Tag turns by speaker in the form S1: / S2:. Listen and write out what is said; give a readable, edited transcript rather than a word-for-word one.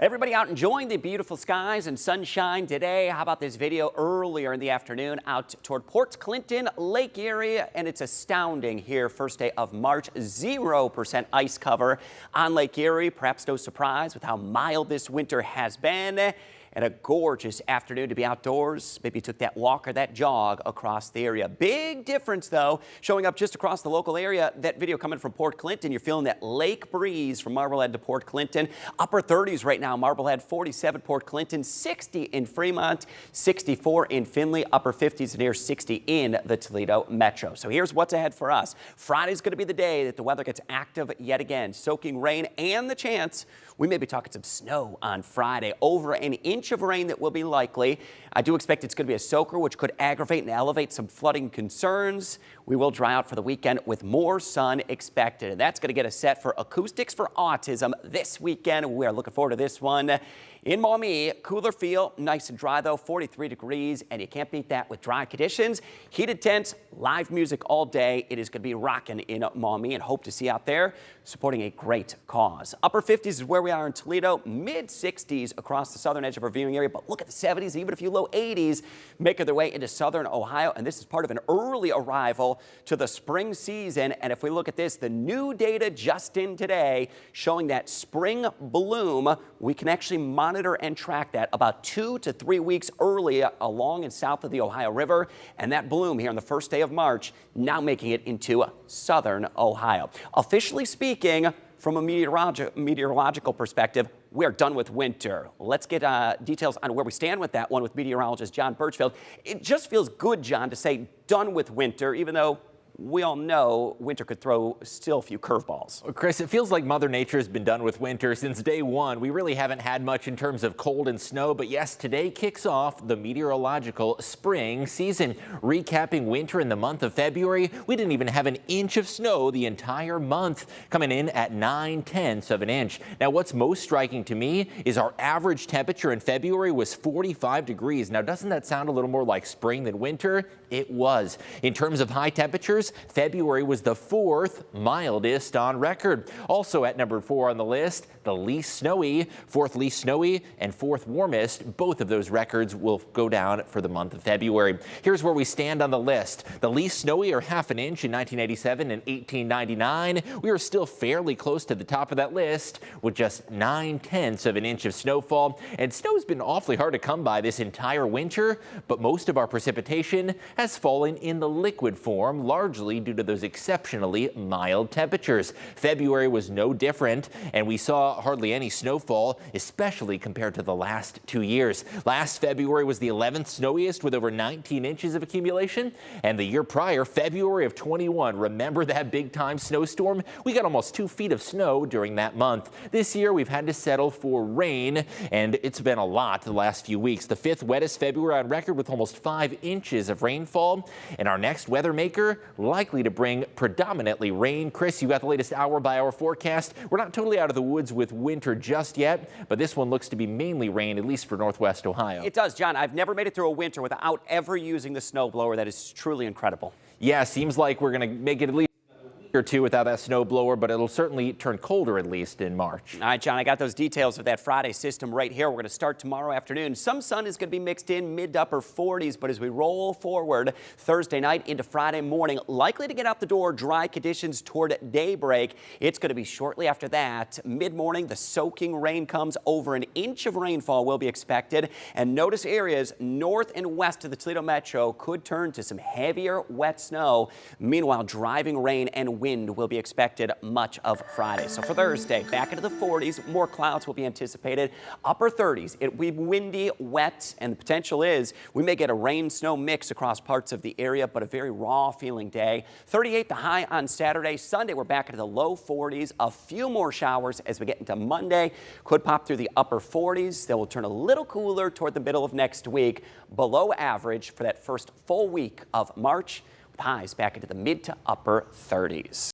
S1: Everybody out enjoying the beautiful skies and sunshine today. How about this video earlier in the afternoon out toward Port Clinton, Lake Erie, and it's astounding here. First day of March, 0% ice cover on Lake Erie. Perhaps no surprise with how mild this winter has been. And a gorgeous afternoon to be outdoors. Maybe you took that walk or that jog across the area. Big difference, though, showing up just across the local area. That video coming from Port Clinton. You're feeling that lake breeze from Marblehead to Port Clinton. Upper 30s right now. Marblehead 47, Port Clinton 60 in Fremont, 64 in Findlay, upper 50s near 60 in the Toledo metro. So here's what's ahead for us. Friday's going to be the day that the weather gets active yet again. Soaking rain and the chance we may be talking some snow on Friday. Over an inch of rain that will be likely. I do expect it's going to be a soaker, which could aggravate and elevate some flooding concerns. We will dry out for the weekend with more sun expected. And that's going to get us set for Acoustics for Autism this weekend. We are looking forward to this one. In Maumee, cooler feel, nice and dry though, 43 degrees, and you can't beat that with dry conditions. Heated tents, live music all day. It is going to be rocking in Maumee, and hope to see you out there supporting a great cause. Upper 50s is where we are in Toledo, mid 60s across the southern edge of our viewing area, but look at the 70s, even a few low 80s making their way into southern Ohio, and this is part of an early arrival to the spring season. And if we look at this, the new data just in today showing that spring bloom, we can actually monitor and track that about 2 to 3 weeks early along and south of the Ohio River. And that bloom here on the first day of March now making it into southern Ohio. Officially speaking, from a meteorological perspective, we're done with winter. Let's get details on where we stand with that one with meteorologist John Birchfield. It just feels good, John, to say done with winter, even though we all know winter could throw still a few curveballs.
S2: Well, Chris, it feels like Mother Nature has been done with winter since day one. We really haven't had much in terms of cold and snow, but yes, today kicks off the meteorological spring season. Recapping winter in the month of February, we didn't even have an inch of snow the entire month, coming in at 9/10 of an inch. Now, what's most striking to me is our average temperature in February was 45 degrees. Now, doesn't that sound a little more like spring than winter? It was. In terms of high temperatures, February was the 4th mildest on record. Also at number 4 on the list, the least snowy, 4th least snowy and 4th warmest. Both of those records will go down for the month of February. Here's where we stand on the list. The least snowy, or half an inch, in 1987 and 1899. We are still fairly close to the top of that list with just 9/10 of an inch of snowfall. And snow's been awfully hard to come by this entire winter, but most of our precipitation has fallen in the liquid form, largely due to those exceptionally mild temperatures. February was no different, and we saw hardly any snowfall, especially compared to the last 2 years. Last February was the 11th snowiest with over 19 inches of accumulation, and the year prior, February of 21, remember that big-time snowstorm? We got almost 2 feet of snow during that month. This year, we've had to settle for rain, and it's been a lot the last few weeks. The 5th wettest February on record with almost 5 inches of rainfall, and our next weather maker likely to bring predominantly rain. Chris, you got the latest hour-by-hour forecast. We're not totally out of the woods with winter just yet, but this one looks to be mainly rain, at least for northwest Ohio.
S1: It does, John. I've never made it through a winter without ever using the snowblower. That is truly incredible.
S2: Yeah, seems like we're going to make it at least or two without that snow blower, but it'll certainly turn colder at least in March.
S1: All right, John, I got those details of that Friday system right here. We're going to start tomorrow afternoon. Some sun is going to be mixed in, mid to upper 40s, but as we roll forward Thursday night into Friday morning, likely to get out the door, dry conditions toward daybreak. It's going to be shortly after that. Mid-morning, the soaking rain comes. Over an inch of rainfall will be expected. And notice areas north and west of the Toledo metro could turn to some heavier wet snow. Meanwhile, driving rain and wind will be expected much of Friday. So for Thursday, back into the 40s, more clouds will be anticipated. Upper 30s, it will be windy, wet, and the potential is we may get a rain-snow mix across parts of the area, but a very raw feeling day. 38 the high on Saturday. Sunday, we're back into the low 40s. A few more showers as we get into Monday. Could pop through the upper 40s. They will turn a little cooler toward the middle of next week. Below average for that first full week of March, with highs back into the mid to upper 30s.